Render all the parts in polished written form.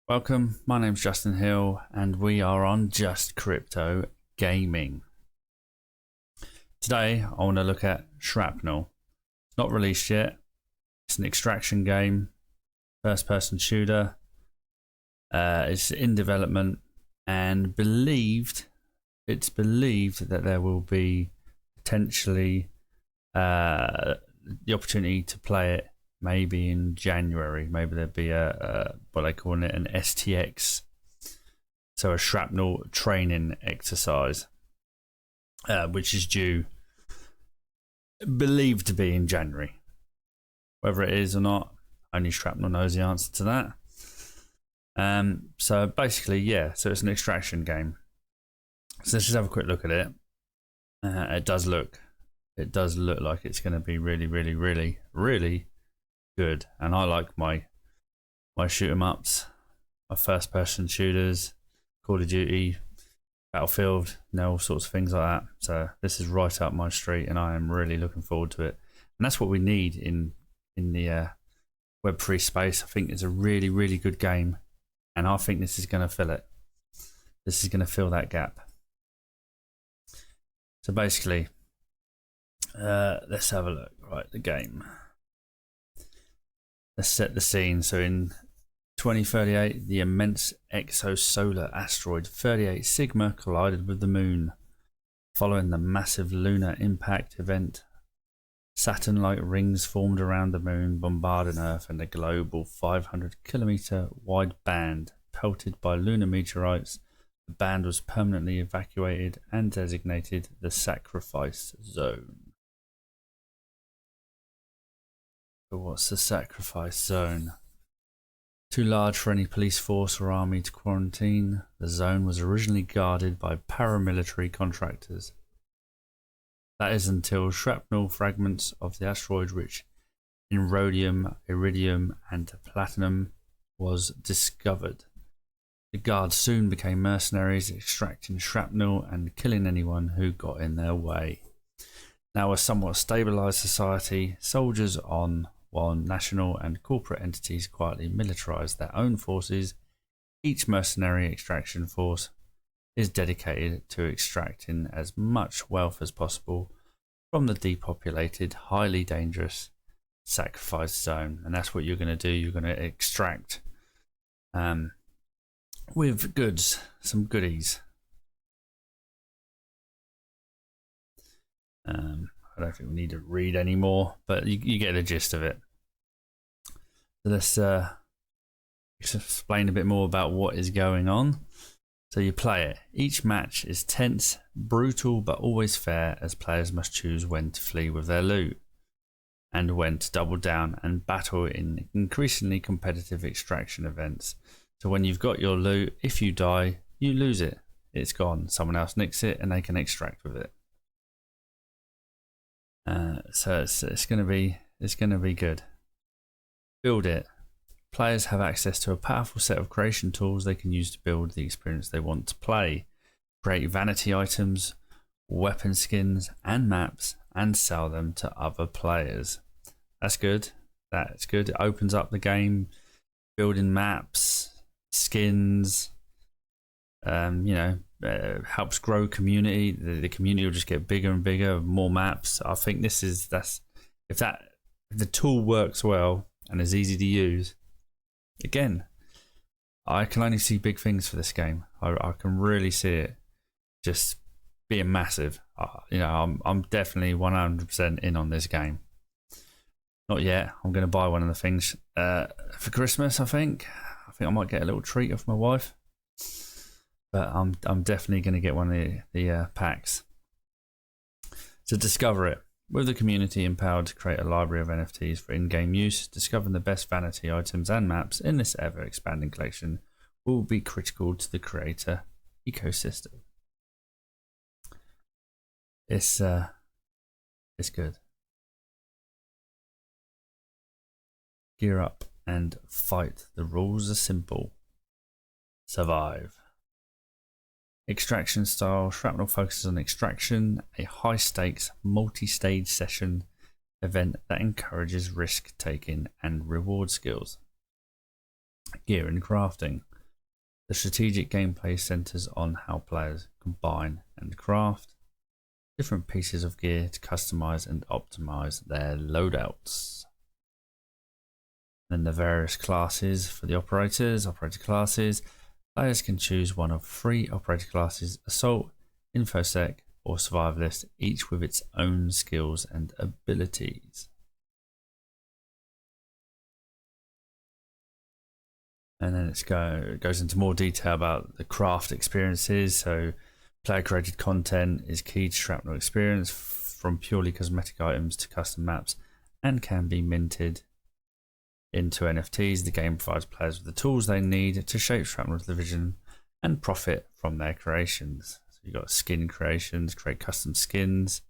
Welcome, my name's Justin Hill and we are on Just Crypto Gaming. Today I want to look at Shrapnel. It's not released yet. It's an extraction game, first person shooter. It's in development and it's believed that there will be potentially the opportunity to play it maybe in January. Maybe there'd be a what they call it, an STX, so a shrapnel training exercise, which is believed to be in January. Whether it is or not, only Shrapnel knows the answer to that. So basically, yeah, so it's an extraction game. So let's just have a quick look at it. It does look like it's going to be really good, and I like my shoot 'em ups, my first person shooters, Call of Duty, Battlefield, all sorts of things like that. So this is right up my street and I am really looking forward to it, and that's what we need in the Web3 space. I think it's a really good game, and I think this is going to fill it. This is going to fill that gap. So basically, let's have a look. Right, the game. Let's set the scene. So in 2038, the immense exosolar asteroid 38 Sigma collided with the moon. Following the massive lunar impact event, Saturn-like rings formed around the moon, bombarding Earth and the global 500-kilometer wide band. Pelted by lunar meteorites, the band was permanently evacuated and designated the Sacrifice Zone. But what's the Sacrifice Zone? Too large for any police force or army to quarantine, the zone was originally guarded by paramilitary contractors. That is until shrapnel fragments of the asteroid rich in rhodium, iridium and platinum was discovered. The guards soon became mercenaries, extracting shrapnel and killing anyone who got in their way. Now a somewhat stabilised society, soldiers while national and corporate entities quietly militarise their own forces, each mercenary extraction force is dedicated to extracting as much wealth as possible from the depopulated, highly dangerous Sacrifice Zone. And that's what you're going to do. You're going to extract with goods, some goodies. I don't think we need to read anymore, but you get the gist of it. So let's explain a bit more about what is going on. So you play it. Each match is tense, brutal, but always fair, as players must choose when to flee with their loot and when to double down and battle in increasingly competitive extraction events. So when you've got your loot, if you die, you lose it. It's gone. Someone else nicks it and they can extract with it. So it's going to be good. Build it. Players have access to a powerful set of creation tools they can use to build the experience they want to play. Create vanity items, weapon skins and maps and sell them to other players. That's good. That's good. It opens up the game, building maps, skins, helps grow community. The community will just get bigger and bigger, more maps. I think if the tool works well and is easy to use, again, I can only see big things for this game. I can really see it just being massive. I'm definitely 100% in on this game. Not yet. I'm going to buy one of the things for Christmas. I think I might get a little treat off my wife. But I'm definitely going to get one of the packs. To discover it, with the community empowered to create a library of NFTs for in-game use, discovering the best vanity items and maps in this ever-expanding collection will be critical to the creator ecosystem. It's good. Gear up and fight. The rules are simple. Survive. Extraction style. Shrapnel focuses on extraction, a high stakes, multi-stage session event that encourages risk taking and reward skills. Gear and crafting. The strategic gameplay centers on how players combine and craft different pieces of gear to customize and optimize their loadouts. Then the various classes for the operator classes. Players can choose one of 3 operator classes: Assault, Infosec, or Survivalist, each with its own skills and abilities. And then it goes into more detail about the craft experiences. So player created content is key to Shrapnel experience, from purely cosmetic items to custom maps, and can be minted into NFTs. The game provides players with the tools they need to shape Shrapnel's vision and profit from their creations. So you've got skin creations, create custom skins,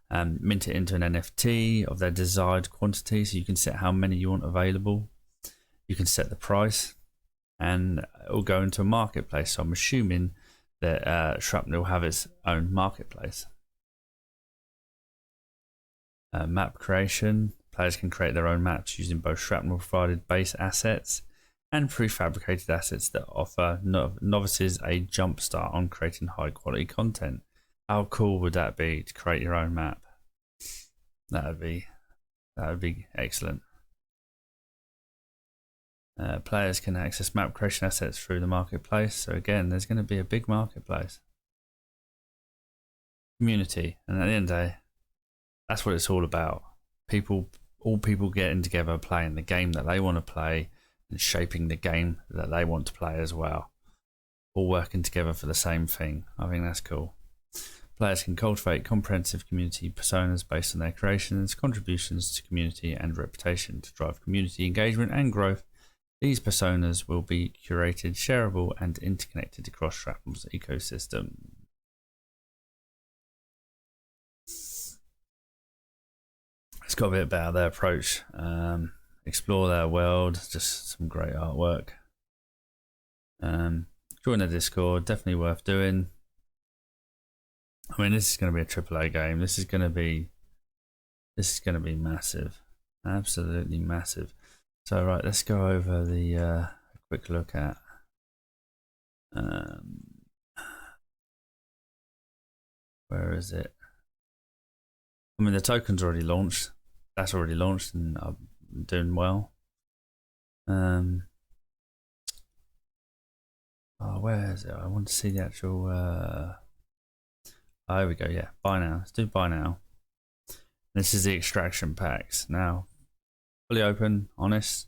mint it into an NFT of their desired quantity, so you can set how many you want available. You can set the price, and it will go into a marketplace. So I'm assuming that Shrapnel will have its own marketplace. Map creation. Players can create their own maps using both Shrapnel provided base assets and prefabricated assets that offer novices a jump start on creating high quality content. How cool would that be to create your own map? That would be excellent. Players can access map creation assets through the marketplace. So again, there's going to be a big marketplace. Community, and at the end of the day, that's what it's all about. All people getting together, playing the game that they want to play, and shaping the game that they want to play as well. All working together for the same thing. I think that's cool. Players can cultivate comprehensive community personas based on their creations, contributions to community, and reputation to drive community engagement and growth. These personas will be curated, shareable, and interconnected across Shrapnel's ecosystem. It's got a bit about their approach. Explore their world, just some great artwork. Join the Discord, definitely worth doing. I mean, this is going to be a AAA game. This is going to be massive, absolutely massive. So right, let's go over the quick look at where is it? I mean, the token's already launched. That's already launched, and I'm doing well. Oh, where is it? I want to see the actual. Oh, here we go. Yeah, buy now. Let's do buy now. This is the extraction packs. Now, fully open, honest.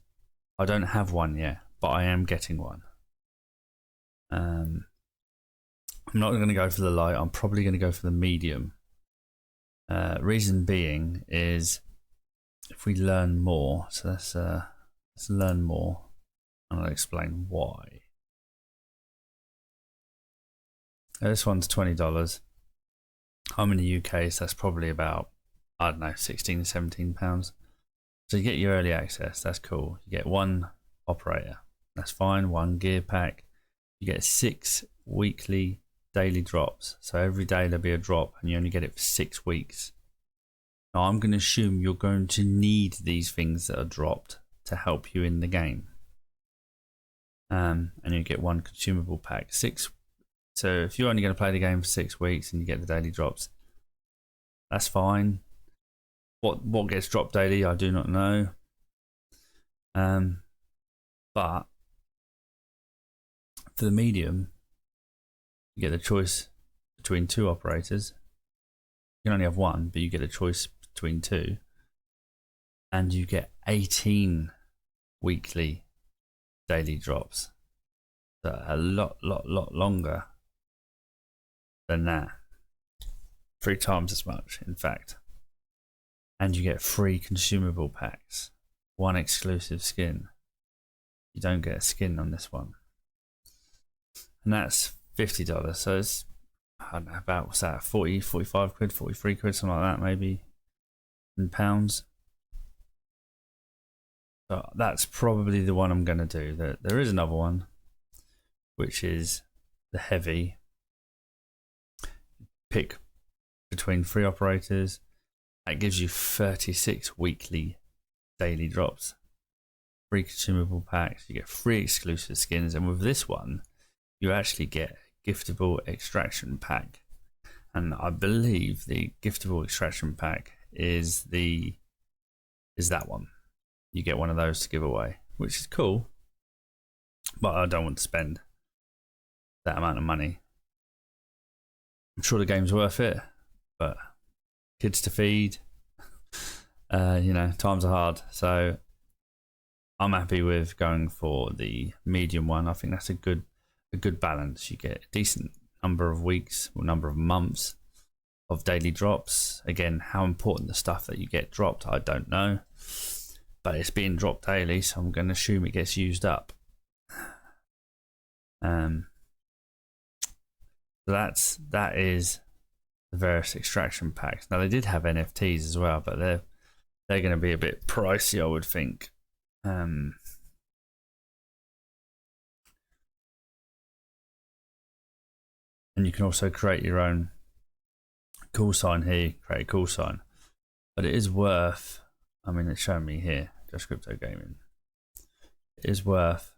I don't have one yet, but I am getting one. I'm not going to go for the light. I'm probably going to go for the medium. Reason being is if we learn more. So let's learn more, and I'll explain why. This one's $20. I'm in the UK, so that's probably about, I don't know, £16, £17. So you get your early access, that's cool. You get 1 operator, that's fine, 1 gear pack. You get 6 weekly daily drops. So every day there'll be a drop, and you only get it for 6 weeks. Now I'm going to assume you're going to need these things that are dropped to help you in the game. And you get 1 consumable pack. So if you're only going to play the game for 6 weeks and you get the daily drops, that's fine. What gets dropped daily, I do not know. But for the medium, you get the choice between 2 operators. You can only have 1, but you get a choice between 2. And you get 18 weekly daily drops. So a lot longer than that. 3 times as much, in fact. And you get 3 consumable packs. 1 exclusive skin. You don't get a skin on this one. And that's $50. So it's, I don't know, about, what's that, 40, 45 quid, 43 quid, something like that, maybe, in pounds. So that's probably the one I'm going to do. There is another one, which is the heavy. Pick between 3 operators. That gives you 36 weekly daily drops. 3 consumable packs. You get 3 exclusive skins. And with this one, you actually get a giftable extraction pack, and I believe the giftable extraction pack is that one. You get one of those to give away, which is cool, but I don't want to spend that amount of money. I'm sure the game's worth it, but kids to feed, you know, times are hard. So I'm happy with going for the medium one. I think that's a good balance. You get a decent number of weeks or number of months of daily drops. Again, how important the stuff that you get dropped, I don't know, but it's being dropped daily, so I'm going to assume it gets used up. So that is the various extraction packs. Now they did have NFTs as well, but they're going to be a bit pricey, I would think. And you can also create your own call sign here. Create a call sign, but it is worth. I mean, it's showing me here, Just Crypto Gaming. It is worth,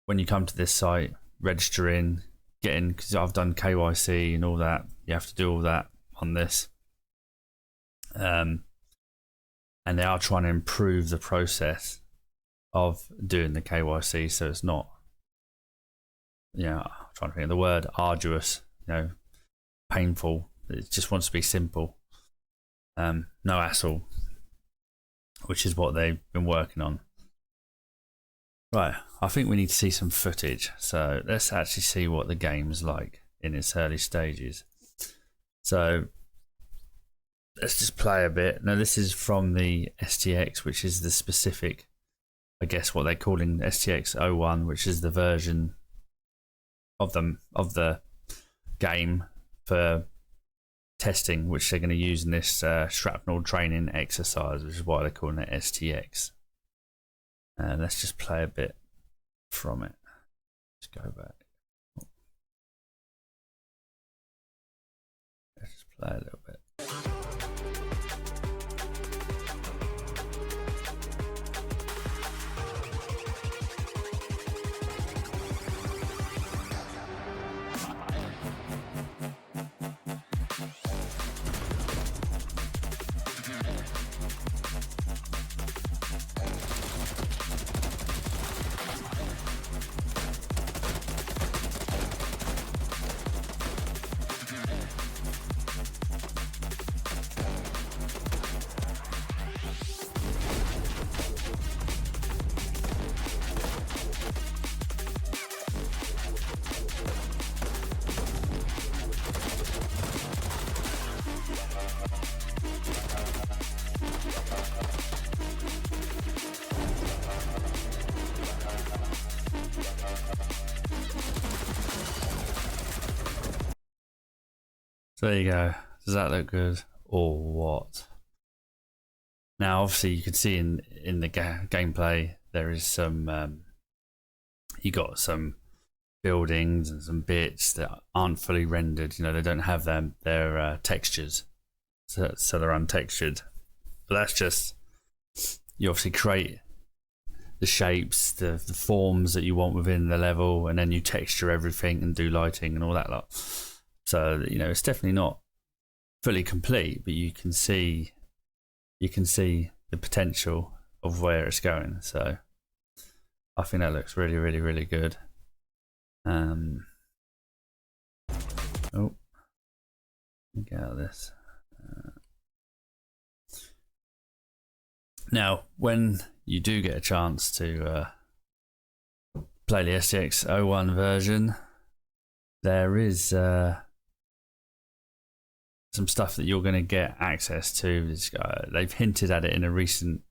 when you come to this site, registering, getting, because I've done KYC and all that. You have to do all that on this. And they are trying to improve the process of doing the KYC, so it's not, you know, I'm trying to think of the word, arduous, you know, painful. It just wants to be simple, no hassle, which is what they've been working on. Right, I think we need to see some footage, so let's actually see what the game's like in its early stages. So let's just play a bit. Now this is from the STX, which is the specific, I guess what they're calling STX.01, which is the version of the game for testing, which they're going to use in this Shrapnel training exercise, which is why they're calling it STX. And let's just play a bit from it. Let's go back. Let's just play a little bit. So there you go. Does that look good or what? Now, obviously, you can see in the gameplay there is some. You got some buildings and some bits that aren't fully rendered. You know, they don't have their textures, so they're untextured. But that's just, you obviously create the shapes, the forms that you want within the level, and then you texture everything and do lighting and all that lot. So, you know, it's definitely not fully complete, but you can see the potential of where it's going. So I think that looks really, really, really good. Oh, get out of this. Now, when you do get a chance to play the STX.01 version, there is some stuff that you're going to get access to. They've hinted at it in a recent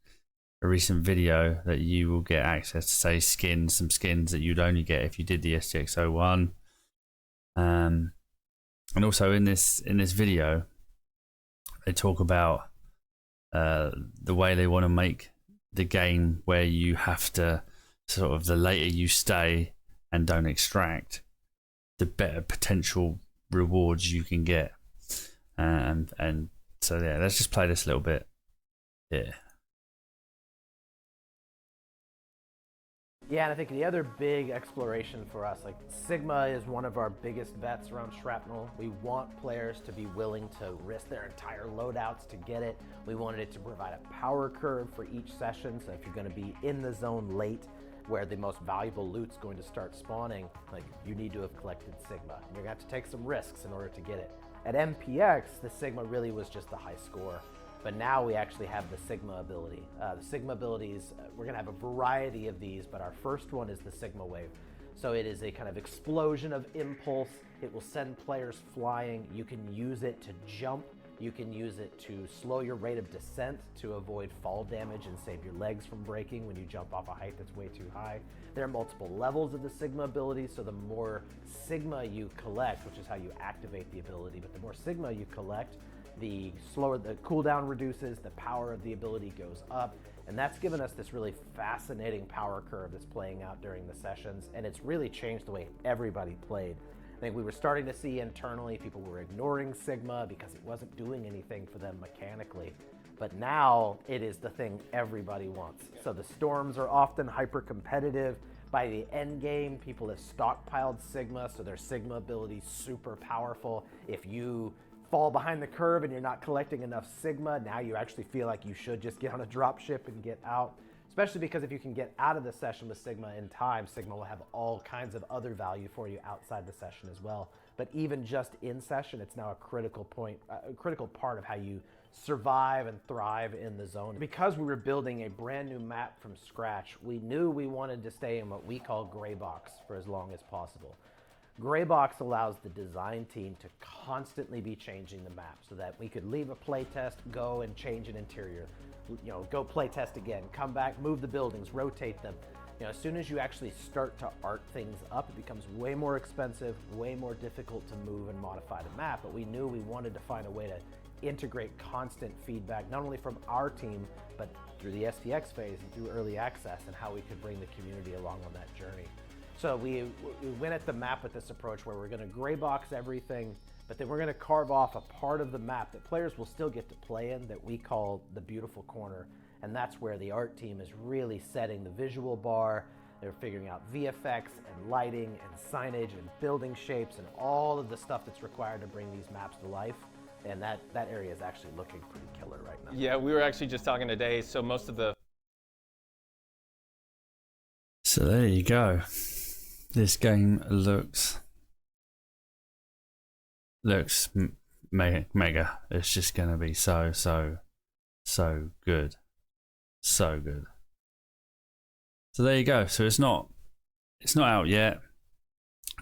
video that you will get access to, say, some skins that you'd only get if you did the STX.01. And also in this video, they talk about the way they want to make the game, where you have to sort of, the later you stay and don't extract, the better potential rewards you can get. And so yeah, let's just play this a little bit here. Yeah, and I think the other big exploration for us, like Sigma is one of our biggest bets around Shrapnel. We want players to be willing to risk their entire loadouts to get it. We wanted it to provide a power curve for each session, so if you're going to be in the zone late, where the most valuable loot's going to start spawning, like you need to have collected Sigma. And you're going to have to take some risks in order to get it. At MPX, the Sigma really was just the high score. But now we actually have the Sigma ability. The Sigma abilities, we're gonna have a variety of these, but our first one is the Sigma Wave. So it is a kind of explosion of impulse. It will send players flying. You can use it to jump. You can use it to slow your rate of descent to avoid fall damage and save your legs from breaking when you jump off a height that's way too high. There are multiple levels of the Sigma ability, so the more Sigma you collect, which is how you activate the ability, but the more Sigma you collect, the slower the cooldown reduces, the power of the ability goes up, and that's given us this really fascinating power curve that's playing out during the sessions, and it's really changed the way everybody played. I think we were starting to see internally people were ignoring Sigma because it wasn't doing anything for them mechanically. But now it is the thing everybody wants. So the storms are often hyper competitive. By the end game, people have stockpiled Sigma, so their Sigma ability is super powerful. If you fall behind the curve and you're not collecting enough Sigma, now you actually feel like you should just get on a drop ship and get out. Especially because if you can get out of the session with Sigma in time, Sigma will have all kinds of other value for you outside the session as well. But even just in session, it's now a critical point, a critical part of how you survive and thrive in the zone. Because we were building a brand new map from scratch, we knew we wanted to stay in what we call gray box for as long as possible. Gray box allows the design team to constantly be changing the map so that we could leave a playtest, go and change an interior, go playtest again, come back, move the buildings, rotate them. As soon as you actually start to art things up, it becomes way more expensive, way more difficult to move and modify the map. But we knew we wanted to find a way to integrate constant feedback, not only from our team, but through the STX phase and through early access, and how we could bring the community along on that journey. So we went at the map with this approach where we're going to gray box everything, but then we're going to carve off a part of the map that players will still get to play in that we call the beautiful corner. And that's where the art team is really setting the visual bar. They're figuring out VFX and lighting and signage and building shapes and all of the stuff that's required to bring these maps to life. And that area is actually looking pretty killer right now. Yeah, we were actually just talking today, so most of the... So there you go. This game looks mega. It's just gonna be so good, so good. So there you go. So it's not out yet.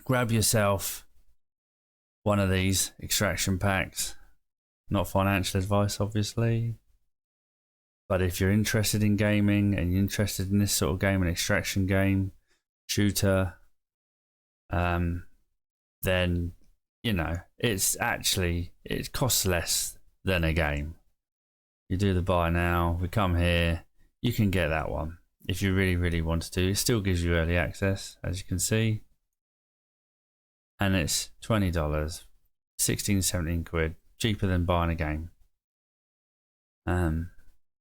Grab yourself one of these extraction packs. Not financial advice, obviously. But if you're interested in gaming and you're interested in this sort of game, an extraction game, shooter, then it costs less than a game. You do the buy now, we come here, you can get that one if you really want to. It still gives you early access, as you can see, and it's $20, 17 quid, cheaper than buying a game.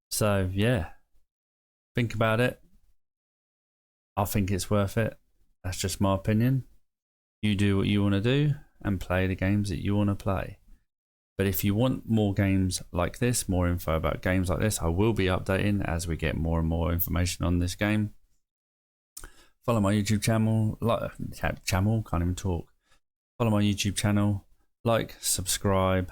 So yeah, think about it. I think it's worth it. That's just my opinion. You do what you want to do and play the games that you want to play. But if you want more games like this, more info about games like this, I will be updating as we get more and more information on this game. Follow my YouTube channel, can't even talk. Follow my YouTube channel, like, subscribe,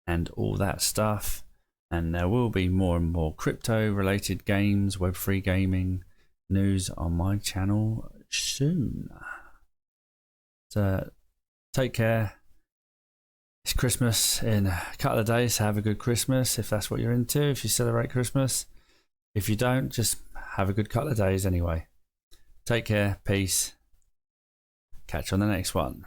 and all that stuff. And there will be more and more crypto related games, Web3 gaming news on my channel soon. So take care. It's Christmas in a couple of days. Have a good Christmas if that's what you're into, if you celebrate Christmas. If you don't, just have a good couple of days anyway. Take care. Peace. Catch you on the next one.